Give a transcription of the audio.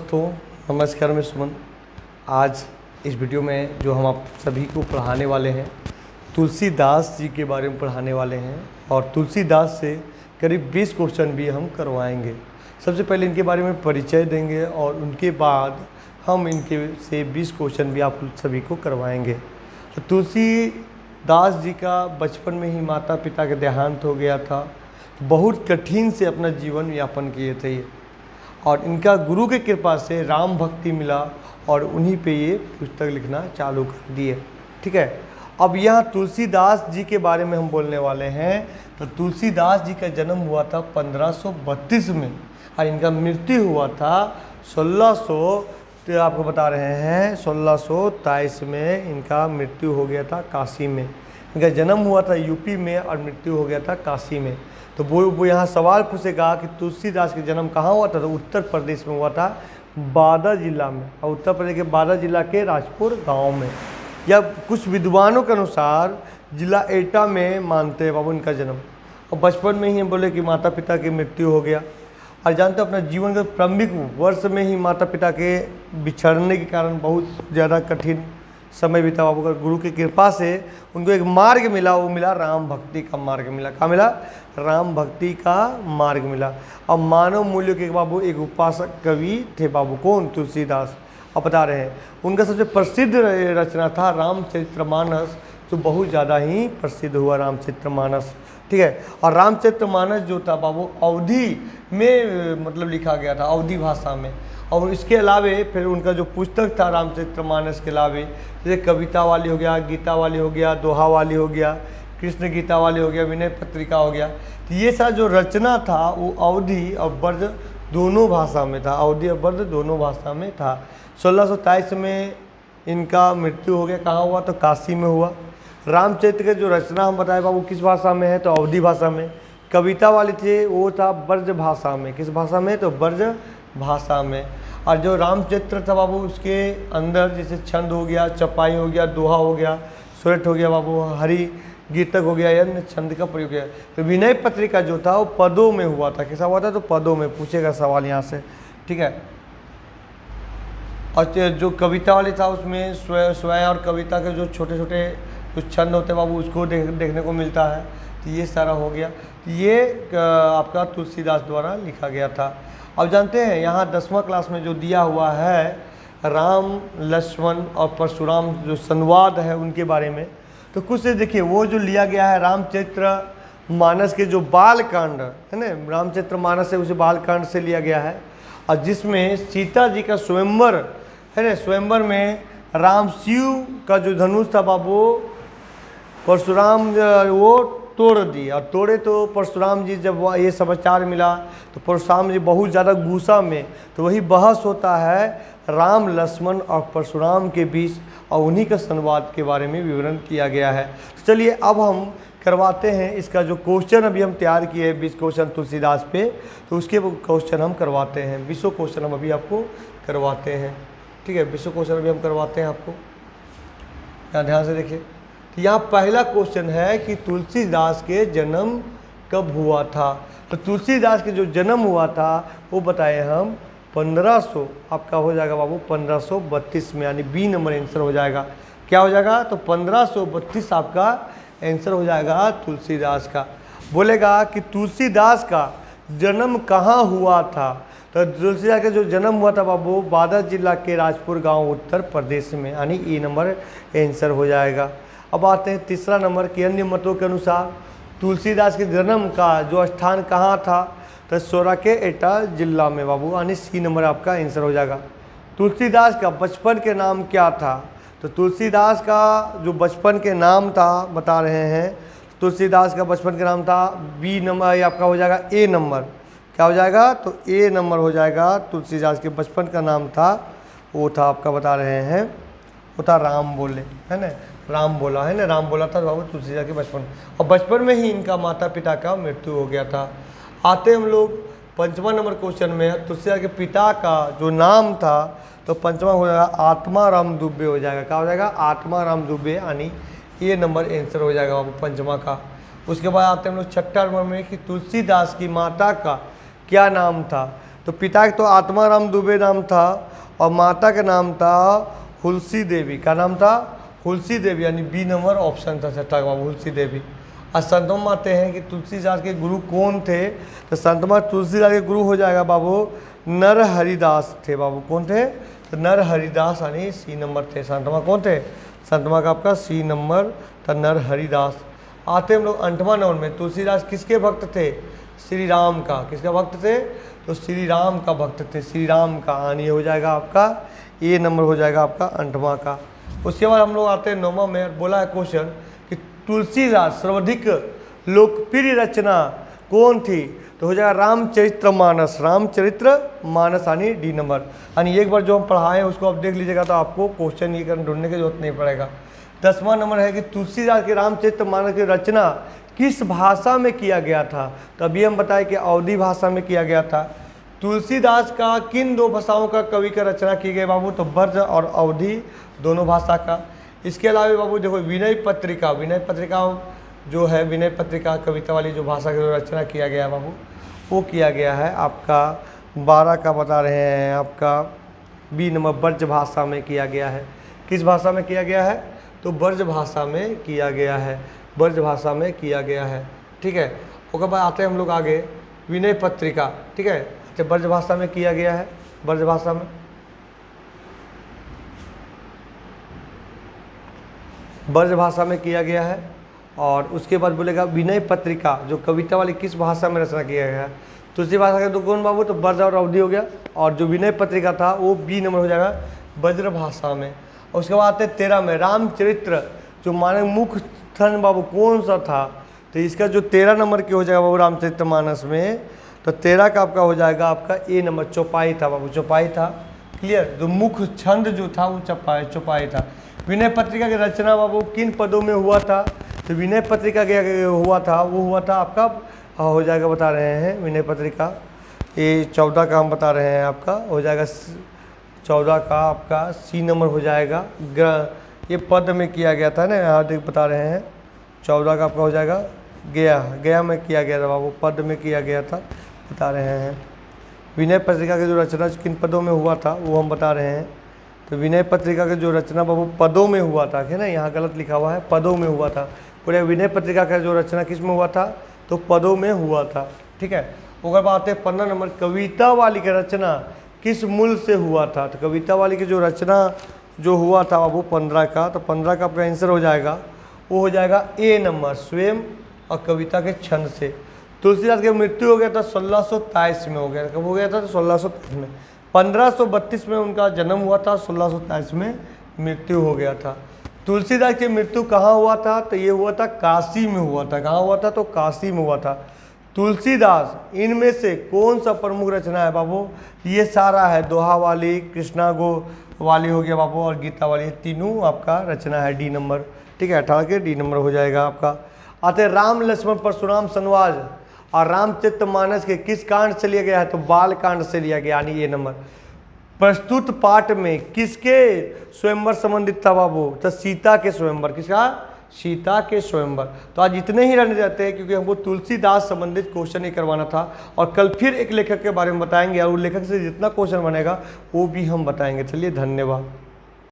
दोस्तों, नमस्कार। मैं सुमन। आज इस वीडियो में जो हम आप सभी को पढ़ाने वाले हैं, तुलसीदास जी के बारे में पढ़ाने वाले हैं और तुलसीदास से करीब 20 क्वेश्चन भी हम करवाएंगे। सबसे पहले इनके बारे में परिचय देंगे और उनके बाद हम इनके से 20 क्वेश्चन भी आप सभी को करवाएंगे। तो तुलसीदास जी का बचपन में ही माता पिता का देहांत हो गया था। बहुत कठिन से अपना जीवन यापन किए थे ये, और इनका गुरु के कृपा से राम भक्ति मिला और उन्हीं पे ये पुस्तक लिखना चालू कर दिए। ठीक है, अब यहाँ तुलसीदास जी के बारे में हम बोलने वाले हैं। तो तुलसीदास जी का जन्म हुआ था 1532 में और इनका मृत्यु हुआ था 1600, तो आपको बता रहे हैं 1623 में इनका मृत्यु हो गया था काशी में। इनका जन्म हुआ था यूपी में और मृत्यु हो गया था काशी में। तो वो यहाँ सवाल पूछेगा कि तुलसीदास का जन्म कहाँ हुआ था, तो उत्तर प्रदेश में हुआ था, बादा जिला में। और उत्तर प्रदेश के बादा जिला के राजपुर गांव में, या कुछ विद्वानों के अनुसार जिला एटा में मानते हैं बाबू इनका जन्म। और बचपन में ही बोले कि माता पिता की मृत्यु हो गया। और जानते हो अपना जीवन के प्रारंभिक वर्ष में ही माता पिता के बिछड़ने के कारण बहुत ज़्यादा कठिन समय बीता बाबू का। गुरु की कृपा से उनको एक मार्ग मिला, वो मिला राम भक्ति का मार्ग मिला। क्या मिला? राम भक्ति का मार्ग मिला। अब मानव मूल्यों के बाबू एक उपासक कवि थे बाबू, कौन? तुलसीदास। अब बता रहे हैं उनका सबसे प्रसिद्ध रचना था रामचरितमानस, जो बहुत ज़्यादा ही प्रसिद्ध हुआ रामचरितमानस। ठीक है, और रामचरितमानस जो था बाबू अवधी में मतलब लिखा गया था, अवधी भाषा में। और इसके अलावे फिर उनका जो पुस्तक था रामचरितमानस के अलावे, जैसे कविता वाली हो गया, गीता वाली हो गया, दोहा वाली हो गया, कृष्ण गीता वाली हो गया, विनय पत्रिका हो गया। तो ये सारा जो रचना था वो अवधी और ब्रज दोनों भाषा में था, अवधी और ब्रज दोनों भाषा में था। 1623 में इनका मृत्यु हो गया। कहाँ हुआ? तो काशी में हुआ। रामचरित्र के जो रचना हम बताए बाबू किस भाषा में है? तो अवधी भाषा में। कविता वाली थी वो था ब्रज भाषा में। किस भाषा में? तो ब्रज भाषा में। और जो रामचरित्र था बाबू उसके अंदर जैसे छंद हो गया, चपाई हो गया, दोहा हो गया, सुरठ हो गया बाबू, हरि गीतक हो गया, अन्य छंद का प्रयोग किया। तो विनय पत्रिका जो था वो पदों में हुआ था। कैसा हुआ था? तो पदों में। पूछेगा सवाल यहाँ से। ठीक है, और जो कविता वाली था उसमें स्वय और कविता के जो छोटे छोटे कुछ छंद होते हैं बाबू उसको देखने को मिलता है। तो ये सारा हो गया। तो ये आपका तुलसीदास द्वारा लिखा गया था। अब जानते हैं यहाँ 10वां क्लास में जो दिया हुआ है राम लक्ष्मण और परशुराम जो संवाद है उनके बारे में, तो कुछ से देखिए वो जो लिया गया है रामचरित्र मानस के जो बाल कांड है ना, रामचरित्र मानस से उसे बाल कांड से लिया गया है। और जिसमें सीता जी का स्वयंवर है ना, स्वयंवर में राम शिव का जो धनुष था बाबू परशुराम वो तोड़ दिए। और तोड़े तो परशुराम जी जब ये समाचार मिला तो परशुराम जी बहुत ज़्यादा गुस्सा में, तो वही बहस होता है राम लक्ष्मण और परशुराम के बीच, और उन्हीं का संवाद के बारे में विवरण किया गया है। तो चलिए अब हम करवाते हैं इसका जो क्वेश्चन अभी हम तैयार किए हैं 20 क्वेश्चन तुलसीदास पे, तो उसके क्वेश्चन हम करवाते हैं। 20 क्वेश्चन हम अभी आपको करवाते हैं। ठीक है, 20 क्वेश्चन अभी हम करवाते हैं आपको। यहाँ ध्यान से देखिए। तो यहाँ पहला क्वेश्चन है कि तुलसीदास के जन्म कब हुआ था। तो तुलसीदास के जो जन्म हुआ था वो बताए हम 1500, आपका हो जाएगा बाबू 1532 में, यानी बी नंबर आंसर हो जाएगा। क्या हो जाएगा? तो 1532 आपका आंसर हो जाएगा तुलसीदास का। बोलेगा कि तुलसीदास का जन्म कहाँ हुआ था। तो तुलसीदास का जो जन्म हुआ था बाबू बादा जिला के राजपुर गांव उत्तर प्रदेश में, यानी ई नंबर आंसर हो जाएगा। अब आते हैं तीसरा नंबर की अन्य मतों के अनुसार तुलसीदास के जन्म का जो स्थान कहाँ था, तो सोरा के एटा जिला में बाबू, यानी सी नंबर आपका आंसर हो जाएगा। तुलसीदास का बचपन के नाम क्या था। तो तुलसीदास का जो बचपन के नाम था बता रहे हैं, तुलसीदास का बचपन के नाम था बी नंबर, आपका हो जाएगा ए नंबर। क्या हो जाएगा? तो ए नंबर हो जाएगा। तुलसीदास के बचपन का नाम था वो था आपका बता रहे हैं, वो था राम बोले, है ना, राम बोला है ना, राम बोला था बाबू तुलसीदास के बचपन। और बचपन में ही इनका माता पिता का मृत्यु हो गया था। आते हम लोग 5वां नंबर क्वेश्चन में। तुलसीदास के पिता का जो नाम था तो 5वां हो जाएगा आत्माराम दुबे हो जाएगा। क्या हो जाएगा? आत्माराम दुबे, यानी ये नंबर आंसर हो जाएगा बाबू 5वां का। उसके बाद आते हैं हम लोग 6ठा नंबर में कि तुलसीदास की माता का क्या नाम था। तो पिता तो आत्माराम दुबे नाम था और माता का नाम था हुलसी देवी। का नाम था? हुलसी देवी, यानी बी नंबर ऑप्शन था छठा बाबू, हुलसी देवी। और संतों में आते हैं कि तुलसीदास के गुरु कौन थे, तो संतमा तुलसीदास के गुरु हो जाएगा बाबू नर हरिदास थे बाबू। कौन थे? तो नर हरिदास यानी सी नंबर थे। संतमा कौन थे? संतमा का आपका सी नंबर था नर हरिदास। आते हम लोग 8वां नंबर में, तुलसीदास किसके भक्त थे? श्री राम का। किसका भक्त थे? तो श्री राम का भक्त थे, श्री राम का। यानी हो जाएगा आपका ए नंबर हो जाएगा आपका 8वां का। उसके बाद हम लोग आते हैं 9वां में। बोला है क्वेश्चन कि तुलसीदास सर्वाधिक लोकप्रिय रचना कौन थी, तो हो जाएगा रामचरितमानस। रामचरितमानस यानी डी नंबर। यानी एक बार जो हम पढ़ाएं उसको आप देख लीजिएगा तो आपको क्वेश्चन ये करने ढूंढने की जरूरत नहीं पड़ेगा। 10वां नंबर है कि तुलसीदास के रामचरितमानस की रचना किस भाषा में किया गया था, तो अभी हम बताएं कि अवधी भाषा में किया गया था। तुलसीदास का किन 2 भाषाओं का कवि का रचना की गई बाबू, तो ब्रज और अवधी दोनों भाषा का। इसके अलावा बाबू देखो विनय पत्रिका, विनय पत्रिका जो है, विनय पत्रिका कविता वाली जो भाषा की रचना किया गया बाबू, वो किया गया है आपका 12 का बता रहे हैं आपका बी नंबर ब्रज भाषा में किया गया है। किस भाषा में किया गया है, तो ब्रज भाषा में किया गया है, ब्रज भाषा में किया गया है। ठीक है, उसके बाद आते हैं हम लोग आगे विनय पत्रिका। ठीक है, तो ब्रज भाषा में किया गया है, ब्रज भाषा में, ब्रज भाषा में किया गया है। और उसके बाद बोलेगा विनय पत्रिका जो कविता वाली किस भाषा में रचना किया गया है, तो उसी भाषा का तो कौन बाबू, तो ब्रज और अवधी हो गया। और जो विनय पत्रिका था वो बी नंबर हो जाएगा ब्रज भाषा में। और उसके बाद आते 13 में रामचरित्र जो माने मुख्य स्थल बाबू कौन सा था, तो इसका जो 13 नंबर की हो जाएगा बाबू रामचरितमानस में, तो 13 का आपका हो जाएगा आपका ए नंबर चौपाई था बाबू, चौपाई था। क्लियर, जो मुख्य छंद जो था वो चौपाई था। विनय पत्रिका की रचना बाबू किन पदों में हुआ था, तो विनय पत्रिका क्या हुआ था, वो हुआ था आपका हो जाएगा बता रहे हैं विनय पत्रिका ये 14 का हम बता रहे हैं आपका हो जाएगा 14 का आपका सी नंबर हो जाएगा। ये पद में किया गया था ना, यहाँ देख बता रहे हैं 14 का आपका हो जाएगा गया में किया गया था बाबू, पद में किया गया था बता रहे हैं। विनय पत्रिका की जो रचना किन पदों में हुआ था वो हम बता रहे हैं। तो विनय पत्रिका की जो रचना बाबू पदों में हुआ था, है ना, यहाँ गलत लिखा हुआ है, पदों में हुआ था। पूरे विनय पत्रिका का जो रचना किस में हुआ था, तो पदों में हुआ था। ठीक है, अगर बात है 15 नंबर कविता वाली की रचना किस मूल से हुआ था, तो कविता वाली की जो रचना जो हुआ था बाबू 15 का, तो 15 का आपका आंसर हो जाएगा वो हो जाएगा ए नंबर स्वयं और कविता के छंद से। तुलसीदास की मृत्यु हो गया था 1623 में हो गया, कब हो गया था, तो 1623 में। 1532 में उनका जन्म हुआ था, 1623 में मृत्यु हो गया था। तुलसीदास की मृत्यु कहाँ हुआ था, तो ये हुआ था काशी में हुआ था। कहाँ हुआ था, तो काशी में हुआ था। तुलसीदास इनमें से कौन सा प्रमुख रचना है बाबू, ये सारा है, दोहा वाली, कृष्णा गो वाली हो गया बाबू और गीता वाली, तीनों आपका रचना है डी नंबर। ठीक है, 18 के डी नंबर हो जाएगा आपका। आते राम लक्ष्मण परशुराम संवाद और रामचरितमानस के किस कांड से लिया गया है, तो बाल कांड से लिया गया, यानी ये नंबर। प्रस्तुत पाठ में किसके स्वयंवर संबंधित था बाबू, तो सीता के स्वयंवर। किसका, सीता के स्वयंवर। तो आज इतने ही रहने जाते हैं क्योंकि हमको तुलसीदास संबंधित क्वेश्चन ही करवाना था, और कल फिर एक लेखक के बारे में बताएंगे और उस लेखक से जितना क्वेश्चन बनेगा वो भी हम बताएंगे। चलिए, धन्यवाद।